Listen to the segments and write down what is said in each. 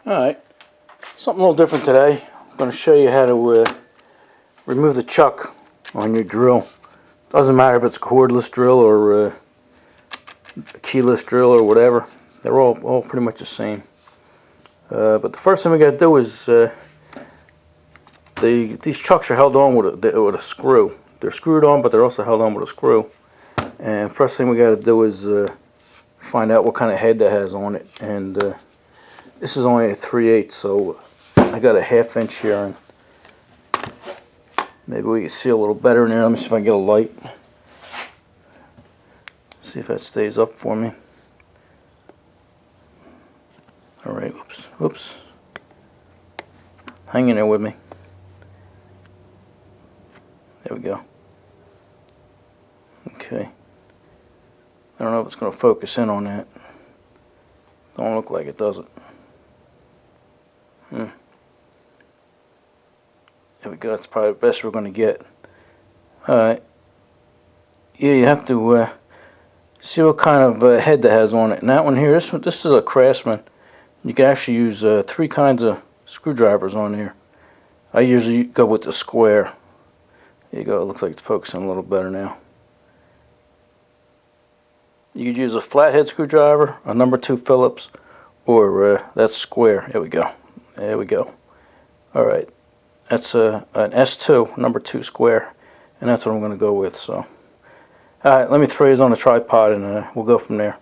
Alright, something a little different today. I'm going to show you how to remove the chuck on your drill. Doesn't matter if it's a cordless drill or a keyless drill or whatever. They're all pretty much the same. But the first thing we got to do is these chucks are held on with a screw. They're screwed on, but they're also held on with a screw. And first thing we got to do is find out what kind of head that has on it. And this is only a 3/8, so I got a 1/2 inch here, and maybe we can see a little better in there. Let me see if I can get a light. See if that stays up for me. Alright, whoops. Hang in there with me. There we go. Okay. I don't know if it's going to focus in on that. Don't look like it, does it? There we go. That's probably the best we're going to get. Alright. Yeah, you have to see what kind of head that has on it. And that one here, this is a Craftsman. You can actually use 3 kinds of screwdrivers on here. I usually go with the square. There you go. It looks like it's focusing a little better now. You could use a flathead screwdriver, a number 2 Phillips, or that's square. There we go. There we go. Alright. That's an S2, number 2 square. And that's what I'm going to go with. So, alright, let me throw these on the tripod and we'll go from there.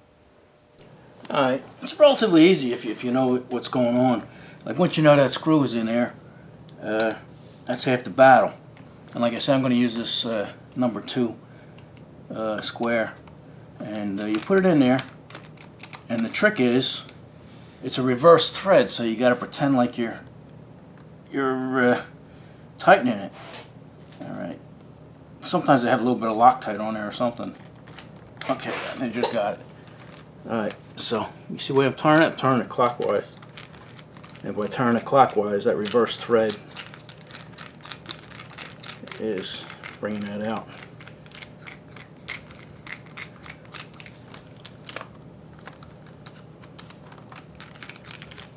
Alright, it's relatively easy if you know what's going on. Like once you know that screw is in there, that's half the battle. And like I said, I'm going to use this number 2 square. And you put it in there, and the trick is, it's a reverse thread, so you got to pretend like you're tightening it. All right. Sometimes they have a little bit of Loctite on there or something. Okay, I just got it. All right. So you see the way I'm turning it? I'm turning it clockwise. And by turning it clockwise, that reverse thread is bringing that out.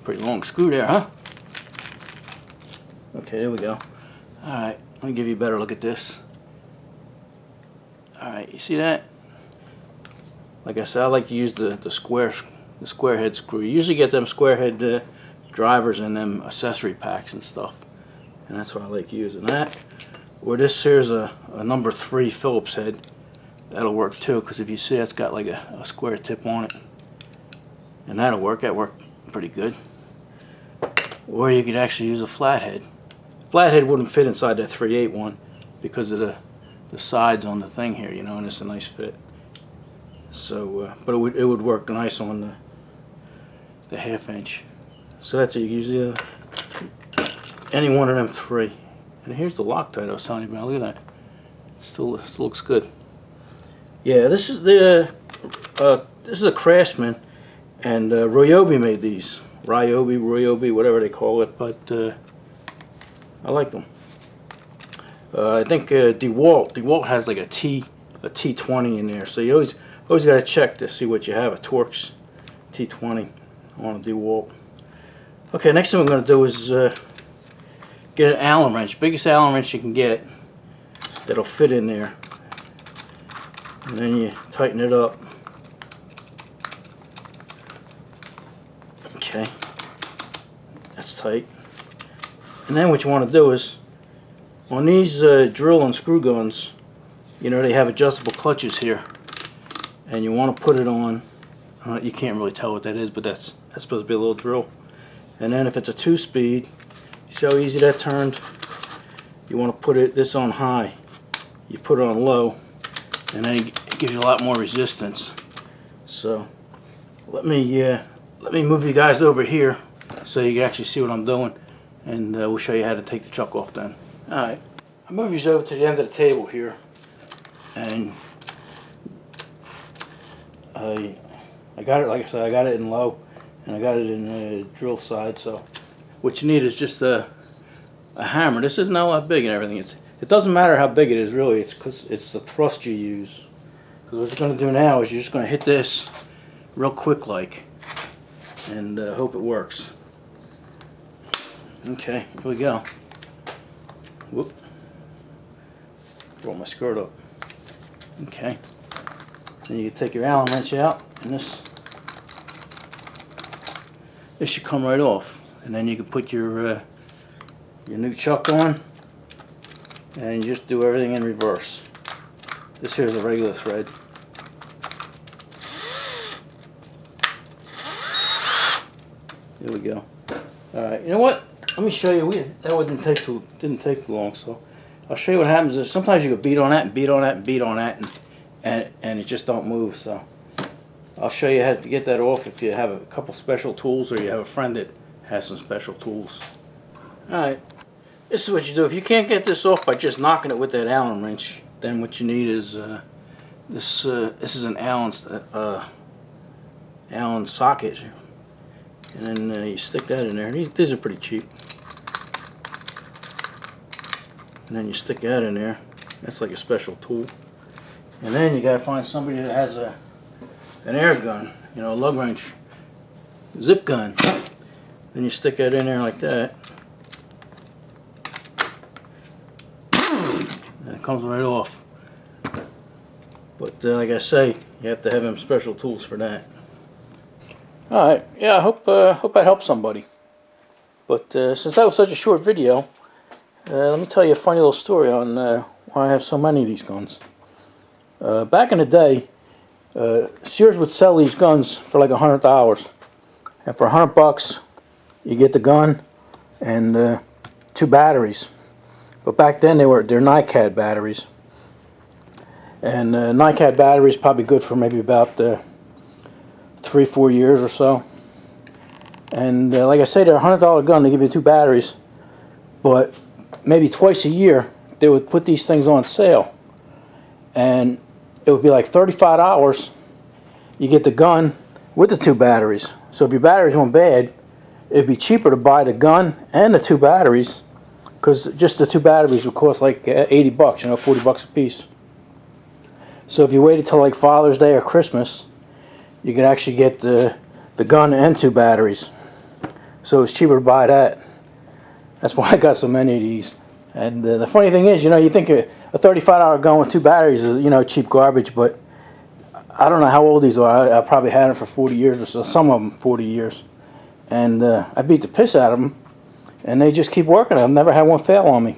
Pretty long screw there, huh? Okay, there we go. Alright, let me give you a better look at this. Alright, you see that? Like I said, I like to use the square head screw. You usually get them square head drivers in them accessory packs and stuff. And that's why I like using that. Or this here's a number 3 Phillips head. That'll work too, because if you see it's got like a square tip on it. And that'll work. That worked pretty good. Or you could actually use a flathead. Flathead wouldn't fit inside that 3/8 one because of the sides on the thing here, you know, and it's a nice fit. So, but it would work nice on the 1/2 inch. So that's it. You use any one of them 3. And here's the Loctite I was telling you about. Look at that. It still looks good. Yeah, this is a Craftsman, and Ryobi made these. Ryobi, whatever they call it, but I like them. I think DeWalt has like a T20 in there, so you always got to check to see what you have. A Torx T20 on a DeWalt. Okay, next thing we're going to do is get an Allen wrench, biggest Allen wrench you can get that'll fit in there, and then you tighten it up. Okay, that's tight. And then what you want to do is, on these drill and screw guns, you know, they have adjustable clutches here, and you want to put it on. You can't really tell what that is, but that's supposed to be a little drill. And then if it's a 2-speed, you see how easy that turned? You want to put this on high. You put it on low, and then it gives you a lot more resistance. So let me move you guys over here so you can actually see what I'm doing, and we'll show you how to take the chuck off then. Alright, I'll move you over to the end of the table here, and I got it, like I said, I got it in low, and I got it in the drill side. So what you need is just a hammer. This isn't all that big and everything. It doesn't matter how big it is, really. It's because it's the thrust you use. Because what you're going to do now is you're just going to hit this real quick like, and hope it works. Okay, here we go. Whoop. Roll my skirt up. Okay. Then you can take your Allen wrench out, and this should come right off. And then you can put your new chuck on, and you just do everything in reverse. This here is a regular thread. There we go. All right, you know what? Let me show you. That didn't take too long. So I'll show you what happens. Is sometimes you can beat on that and beat on that and beat on that, and it just don't move. So I'll show you how to get that off if you have a couple special tools or you have a friend that has some special tools. All right, this is what you do. If you can't get this off by just knocking it with that Allen wrench, then what you need is this. This is an Allen socket. And then you stick that in there. These are pretty cheap. And then you stick that in there. That's like a special tool. And then you gotta find somebody that has an air gun, you know, a lug wrench, zip gun. Then you stick that in there like that. And it comes right off. But like I say, you have to have them special tools for that. Alright, yeah, I hope that helped somebody. But since that was such a short video, let me tell you a funny little story on why I have so many of these guns. Back in the day, Sears would sell these guns for like $100. And for $100, you get the gun and 2 batteries. But back then they're NiCad batteries. And NiCad batteries probably good for maybe about 3-4 years or so. And like I say, they're a $100 gun. They give you 2 batteries, but maybe twice a year they would put these things on sale, and it would be like $35. You get the gun with the 2 batteries. So if your batteries went bad, it'd be cheaper to buy the gun and the 2 batteries, because just the 2 batteries would cost like $80, you know, $40 a piece. So if you waited till like Father's Day or Christmas, you could actually get the gun and 2 batteries. So it's cheaper to buy that. That's why I got so many of these. And the funny thing is, you know, you think a $35 gun with 2 batteries is, you know, cheap garbage, but I don't know how old these are. I probably had them for 40 years or so, some of them 40 years. And I beat the piss out of them, and they just keep working. I've never had one fail on me.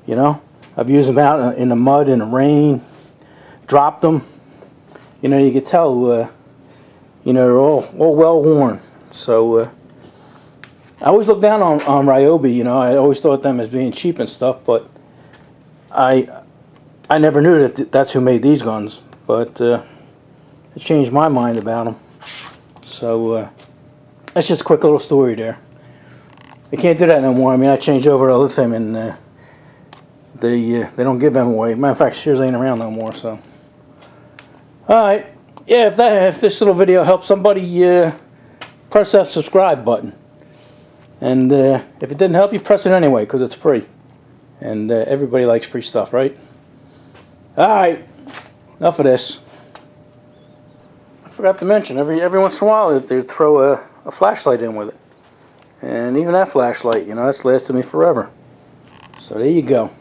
You know, I've used them out in the mud, in the rain, dropped them. You know, you could tell, you know, they're all well worn. So I always look down on Ryobi. You know, I always thought them as being cheap and stuff, but I never knew that that's who made these guns. But it changed my mind about them. So that's just a quick little story there. They can't do that no more. I mean, I changed over to Lithium, and they don't give them away. Matter of fact, Sears ain't around no more. So, all right, yeah. If this little video helps somebody, press that subscribe button. And if it didn't help you, press it anyway, because it's free. And everybody likes free stuff, right? Alright, enough of this. I forgot to mention, every once in a while they throw a flashlight in with it. And even that flashlight, you know, that's lasted me forever. So there you go.